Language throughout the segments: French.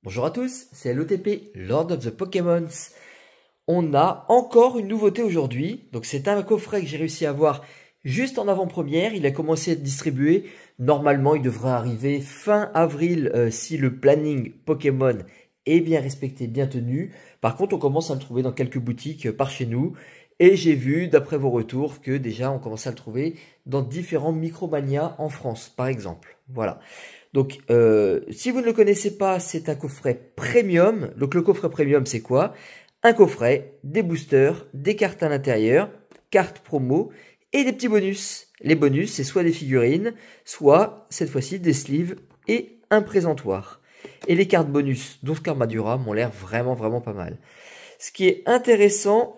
Bonjour à tous, c'est LOTP, Lord of the Pokémons. On a encore une nouveauté aujourd'hui. Donc c'est un coffret que j'ai réussi à avoir juste en avant-première. Il a commencé à être distribué. Normalement, il devrait arriver fin avril si le planning Pokémon est bien respecté, bien tenu. Par contre, on commence à le trouver dans quelques boutiques par chez nous. Et j'ai vu, d'après vos retours, que déjà on commence à le trouver dans différents Micromania en France, par exemple. Voilà. Donc, si vous ne le connaissez pas, c'est un coffret premium. Donc, le coffret premium, c'est quoi? Un coffret, des boosters, des cartes à l'intérieur, cartes promo et des petits bonus. Les bonus, c'est soit des figurines, soit, cette fois-ci, des sleeves et un présentoir. Et les cartes bonus d'Oscar Madura m'ont l'air vraiment pas mal. Ce qui est intéressant,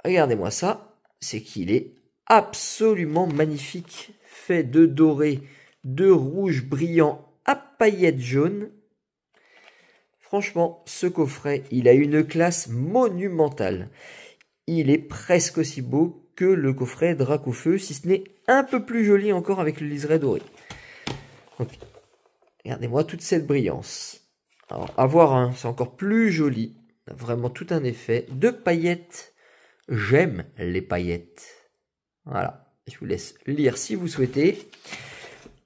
regardez-moi ça, c'est qu'il est absolument magnifique. Fait de doré, de rouge brillant à paillettes jaunes. Franchement, ce coffret, il a une classe monumentale. Il est presque aussi beau que le coffret Dracofeu, si ce n'est un peu plus joli encore avec le liseré doré. Donc, regardez-moi toute cette brillance. Alors, à voir, hein, c'est encore plus joli. Vraiment tout un effet de paillettes. J'aime les paillettes. Voilà, je vous laisse lire si vous souhaitez.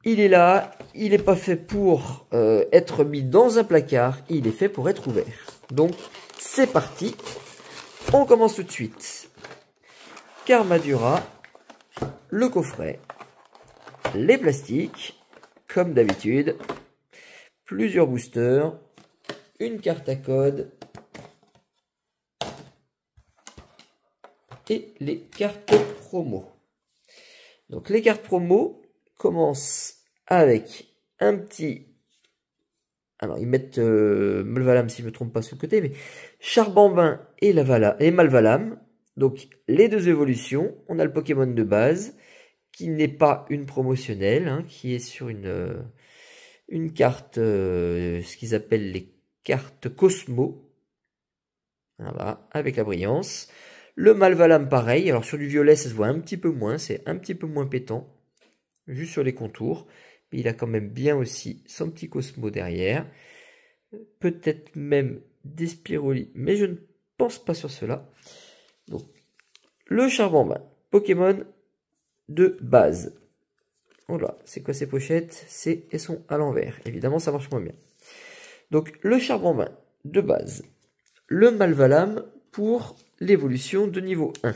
Il est là, il n'est pas fait pour être mis dans un placard, il est fait pour être ouvert. Donc, c'est parti. On commence tout de suite. Karmadura, le coffret, les plastiques, comme d'habitude, plusieurs boosters, une carte à code et les cartes promo. Donc, les cartes promo commencent avec un petit... Alors, ils mettent Malvalam, si je ne me trompe pas, sur le côté, mais Charbambin et Malvalam. Donc, les deux évolutions. On a le Pokémon de base, qui n'est pas une promotionnelle, hein, qui est sur une carte, ce qu'ils appellent les cartes Cosmo. Voilà, avec la brillance. Le Malvalam, pareil. Alors, sur du violet, ça se voit un petit peu moins, c'est un petit peu moins pétant. Juste sur les contours. Mais il a quand même bien aussi son petit Cosmo derrière. Peut-être même des Spiroli, mais je ne pense pas sur cela. Donc, le Charbambin, Pokémon de base. Voilà, c'est quoi ces pochettes? Elles sont à l'envers. Évidemment, ça marche moins bien. Donc, le Charbambin de base. Le Malvalam pour l'évolution de niveau 1.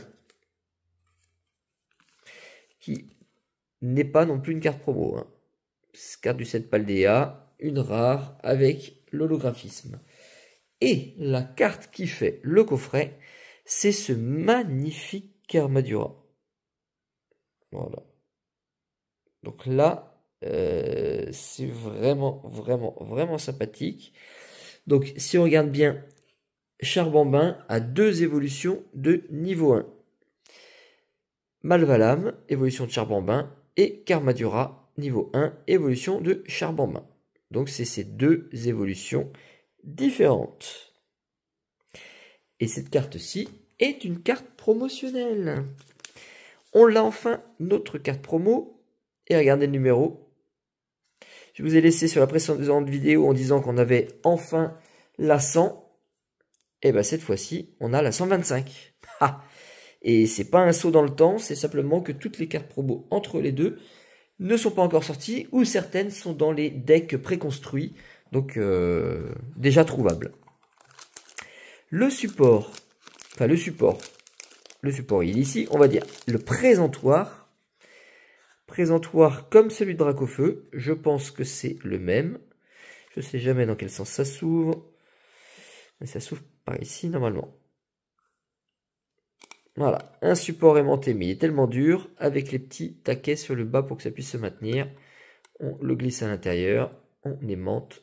Qui n'est pas non plus une carte promo. Hein. Carte du set Paldea, une rare avec l'holographisme. Et la carte qui fait le coffret, c'est ce magnifique Karmadura. Voilà. Donc là, c'est vraiment sympathique. Donc si on regarde bien, Charbambin a deux évolutions de niveau 1. Malvalam, évolution de Charbambin, et Karmadura, niveau 1, évolution de Charbambin. Donc c'est ces deux évolutions différentes. Et cette carte-ci est une carte promotionnelle. On l'a enfin, notre carte promo. Et regardez le numéro. Je vous ai laissé sur la précédente vidéo en disant qu'on avait enfin la 100. Et bien cette fois-ci, on a la 125. Ah. Et c'est pas un saut dans le temps, c'est simplement que toutes les cartes promo entre les deux ne sont pas encore sorties, ou certaines sont dans les decks préconstruits, donc déjà trouvables. Le support, il est ici, on va dire le présentoir. Présentoir comme celui de Dracofeu, je pense que c'est le même. Je sais jamais dans quel sens ça s'ouvre, mais ça s'ouvre par ici normalement. Voilà, un support aimanté, mais il est tellement dur, avec les petits taquets sur le bas pour que ça puisse se maintenir. On le glisse à l'intérieur, on aimante,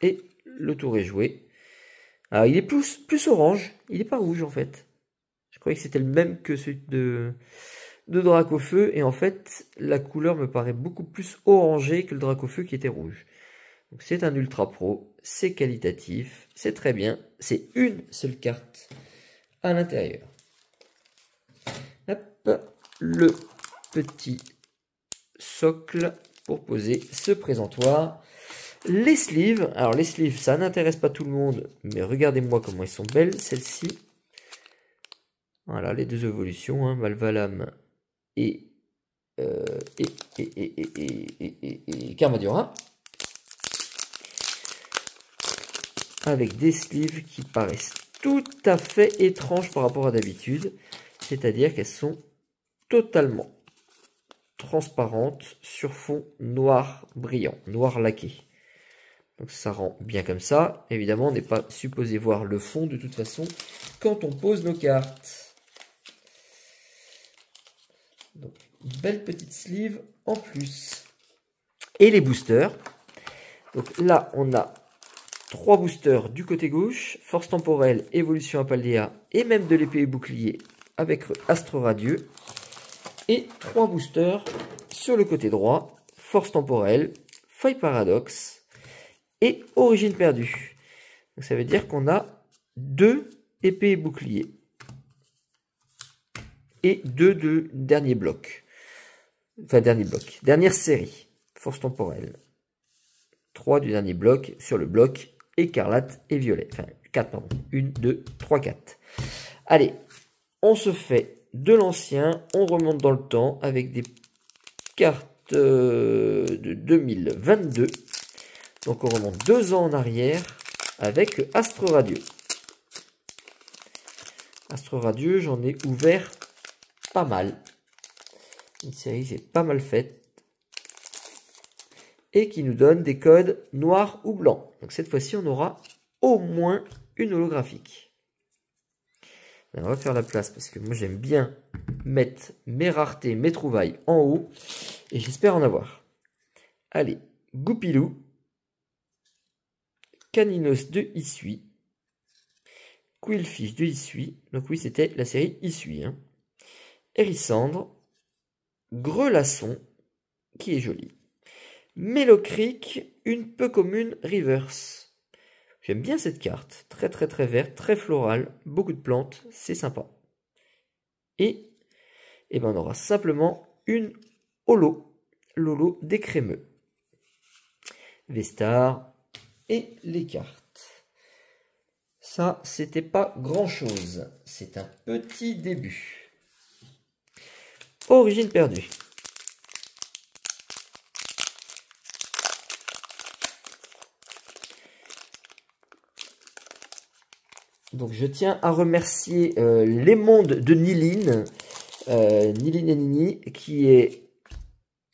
et le tour est joué. Alors, il est plus orange, il n'est pas rouge en fait. Je croyais que c'était le même que celui de Dracofeu, et en fait, la couleur me paraît beaucoup plus orangée que le Dracofeu qui était rouge. Donc c'est un Ultra Pro, c'est qualitatif, c'est très bien, c'est une seule carte à l'intérieur. Le petit socle pour poser ce présentoir. Les sleeves, alors les sleeves, ça n'intéresse pas tout le monde, mais regardez-moi comment elles sont belles, celles-ci. Voilà, les deux évolutions, hein, Malvalam et Carmadura. Avec des sleeves qui paraissent tout à fait étranges par rapport à d'habitude. C'est-à-dire qu'elles sont totalement transparentes sur fond noir brillant, noir laqué. Donc ça rend bien comme ça. Évidemment, on n'est pas supposé voir le fond de toute façon quand on pose nos cartes. Donc, belle petite sleeve en plus. Et les boosters. Donc là, on a 3 boosters du côté gauche. Force temporelle, évolution à Paldea et même de l'épée et bouclier avec Astre Radieux. Et 3 boosters sur le côté droit. Force temporelle, Faille paradoxe et origine perdue. Donc ça veut dire qu'on a 2 épées et boucliers. Et 2 de dernier bloc. Enfin, dernier bloc. Dernière série. Force temporelle. 3 du dernier bloc sur le bloc écarlate et violet. Enfin, 4, pardon. 1, 2, 3, 4. Allez, on se fait de l'ancien. On remonte dans le temps avec des cartes de 2022. Donc on remonte 2 ans en arrière avec Astre Radieux. Astre Radieux, j'en ai ouvert pas mal. Une série que j'ai pas mal faite. Et qui nous donne des codes noirs ou blancs. Donc cette fois-ci, on aura au moins une holographique. Alors, on va faire la place parce que moi j'aime bien mettre mes raretés, mes trouvailles en haut. Et j'espère en avoir. Allez, Goupilou. Caninos de Issui. Quillfish de Issui. Donc oui, c'était la série Issui. Hein. Hérissandre. Grelasson, qui est joli. Mélocric, une peu commune reverse. J'aime bien cette carte. Très très très verte, très florale, beaucoup de plantes, c'est sympa. Et, ben on aura simplement une holo. L'holo des crémeux. Vestar et les cartes. Ça, c'était pas grand chose. C'est un petit début. Origine perdue. Donc je tiens à remercier les mondes de Niline, Niline et Nini, qui est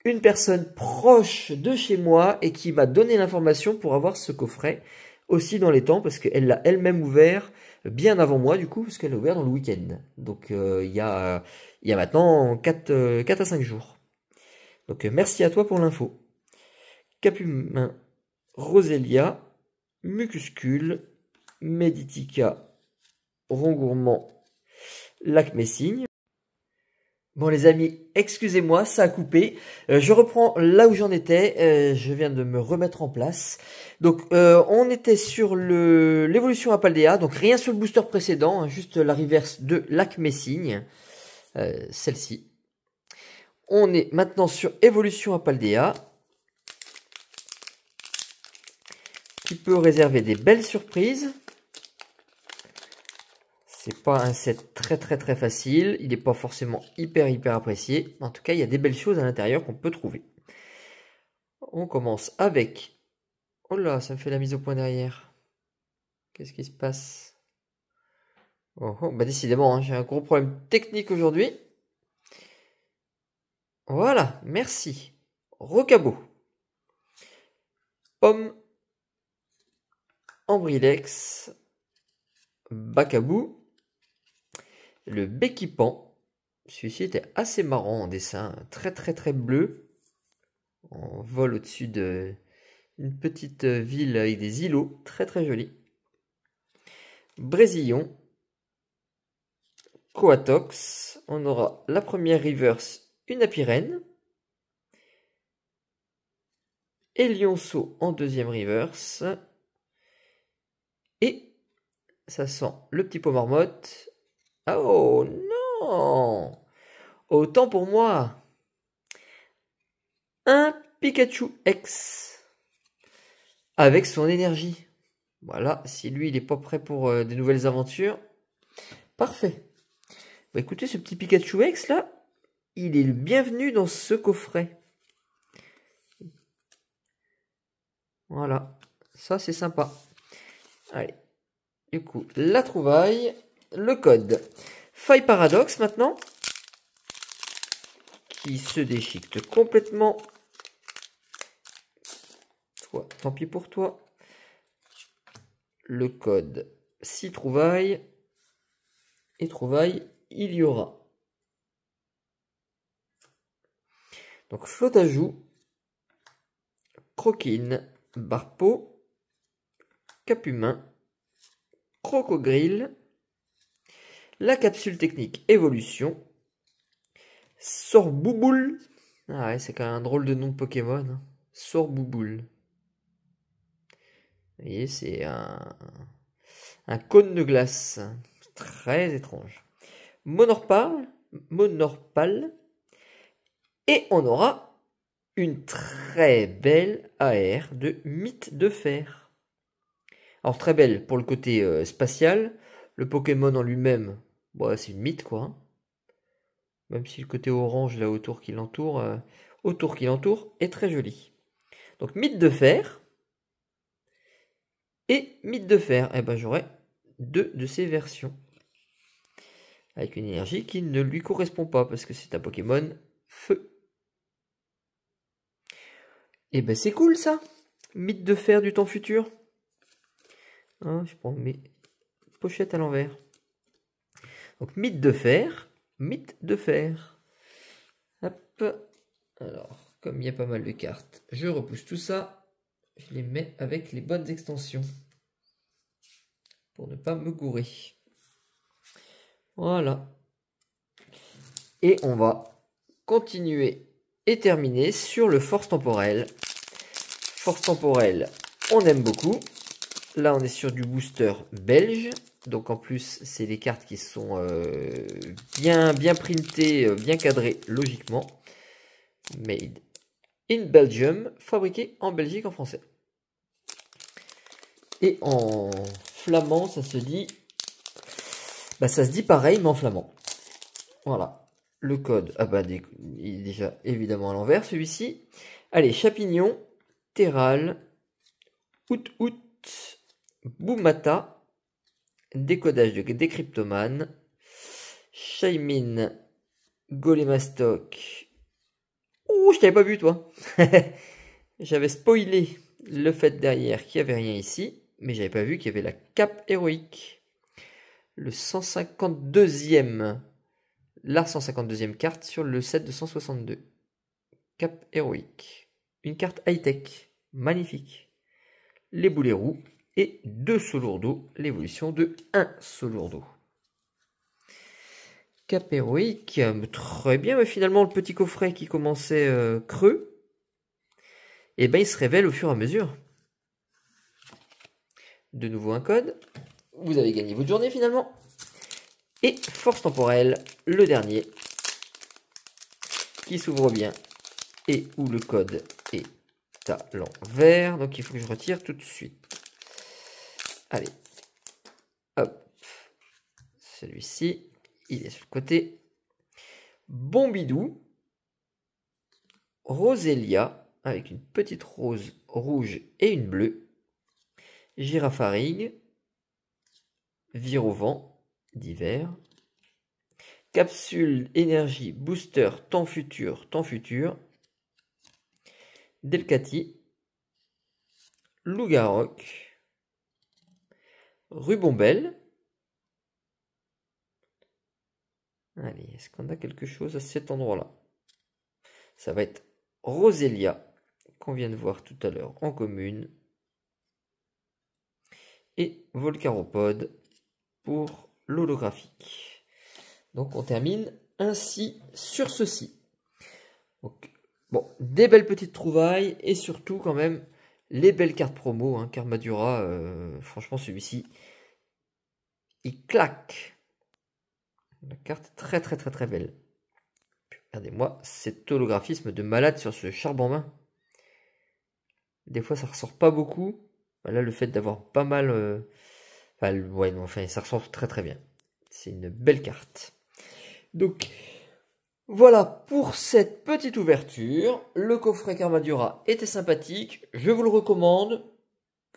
une personne proche de chez moi et qui m'a donné l'information pour avoir ce coffret aussi dans les temps, parce qu'elle l'a elle-même ouvert bien avant moi du coup, parce qu'elle l'a ouvert dans le week-end. Donc il y a maintenant 4 à 5 jours. Donc merci à toi pour l'info. Capumin, Roselia, Mucuscule, Meditica, Rongourmand, Lac Messigne. Bon les amis, excusez-moi, ça a coupé. Je reprends là où j'en étais. Je viens de me remettre en place. Donc on était sur l'évolution à Paldea. Donc rien sur le booster précédent, hein, juste la reverse de Lac Messigne. Celle-ci. On est maintenant sur évolution à Paldea. Qui peut réserver des belles surprises. C'est pas un set très très facile. Il n'est pas forcément hyper apprécié. En tout cas, il y a des belles choses à l'intérieur qu'on peut trouver. On commence avec... Oh là, ça me fait la mise au point derrière. Qu'est-ce qui se passe? Oh, bah décidément, hein, j'ai un gros problème technique aujourd'hui. Voilà, merci. Rocabo. Pomme. Ambrilex. Bacabou. Le Béquipan. Celui-ci était assez marrant en dessin. Très bleu. On vole au-dessus d'une petite ville avec des îlots. Très joli. Brésillon. Coatox. On aura la première reverse, une Apirène. Et Lionceau en deuxième reverse. Et ça sent le petit pot marmotte. Oh non! Autant pour moi. Un Pikachu X. avec son énergie. Voilà, si lui, il n'est pas prêt pour des nouvelles aventures, parfait. Bah, écoutez, ce petit Pikachu X, là, il est le bienvenu dans ce coffret. Voilà, ça, c'est sympa. Allez, du coup, la trouvaille, le code. Faille paradoxe, maintenant, qui se déchiquette complètement. Toi, tant pis pour toi. Le code, si trouvailles, et trouvailles, il y aura. Donc, flotte à joue, croquine, barpeau, cap-humain, crocogrille, la capsule technique évolution, Sorbouboule. Ah ouais, c'est quand même un drôle de nom de Pokémon. Hein. Sorbouboule. Vous voyez, c'est un cône de glace. Très étrange. Monorpal. Et on aura une très belle AR de mythe de fer. Alors très belle pour le côté spatial. Le Pokémon en lui-même, bon, c'est une mythe quoi. Hein. Même si le côté orange là autour qui l'entoure est très joli. Donc mythe de fer et mythe de fer. Eh ben j'aurai 2 de ces versions. Avec une énergie qui ne lui correspond pas parce que c'est un Pokémon feu. Et ben c'est cool ça. Mythe de fer du temps futur. Hein, je prends mes pochettes à l'envers. Donc mythe de fer, mythe de fer. Hop. Alors, comme il y a pas mal de cartes, je repousse tout ça. Je les mets avec les bonnes extensions. Pour ne pas me gourer. Voilà. Et on va continuer et terminer sur le force temporelle. Force temporelle, on aime beaucoup. Là, on est sur du booster belge. Donc en plus, c'est des cartes qui sont bien printées, bien cadrées logiquement. Made in Belgium, fabriqué en Belgique en français. Et en flamand, ça se dit... Bah, ça se dit pareil, mais en flamand. Voilà. Le code, ah bah, il est déjà évidemment à l'envers, celui-ci. Allez, Chapignon, Terral, Out, Boumata, décodage de Décryptoman, Shaymin, Golemastok. Ouh, je t'avais pas vu, toi. J'avais spoilé le fait derrière qu'il n'y avait rien ici, mais j'avais pas vu qu'il y avait la cape héroïque. Le 152e, la 152e carte sur le set de 162. Cap héroïque. Une carte high-tech, magnifique. Les boulets roux et 2 Solourdo, l'évolution de 1 Solourdo. Cap héroïque, très bien, mais finalement le petit coffret qui commençait creux, et ben il se révèle au fur et à mesure. De nouveau un code. Vous avez gagné votre journée finalement. Et force temporelle, le dernier, qui s'ouvre bien et où le code est à l'envers. Donc il faut que je retire tout de suite. Allez, hop, celui-ci, il est sur le côté. Bombidou, Rosélia, avec une petite rose rouge et une bleue. Girafarig, Virovent, d'hiver. Capsule énergie booster temps futur. Delcati, Lougaroc, Rubombelle. Allez, est-ce qu'on a quelque chose à cet endroit-là? Ça va être Rosélia, qu'on vient de voir tout à l'heure en commune. Et Volcaropode pour l'holographique. Donc on termine ainsi sur ceci. Donc, bon, des belles petites trouvailles et surtout quand même les belles cartes promo. Hein, Karmadura, franchement celui-ci, il claque. La carte très belle. Regardez-moi cet holographisme de malade sur ce charbon main. Des fois, ça ressort pas beaucoup. Là, le fait d'avoir pas mal... ouais, non, enfin, ça ressort très très bien. C'est une belle carte. Donc, voilà pour cette petite ouverture. Le coffret Karmadura était sympathique. Je vous le recommande.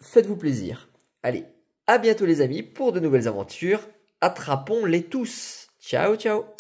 Faites-vous plaisir. Allez, à bientôt les amis pour de nouvelles aventures. Attrapons-les tous. Ciao, ciao.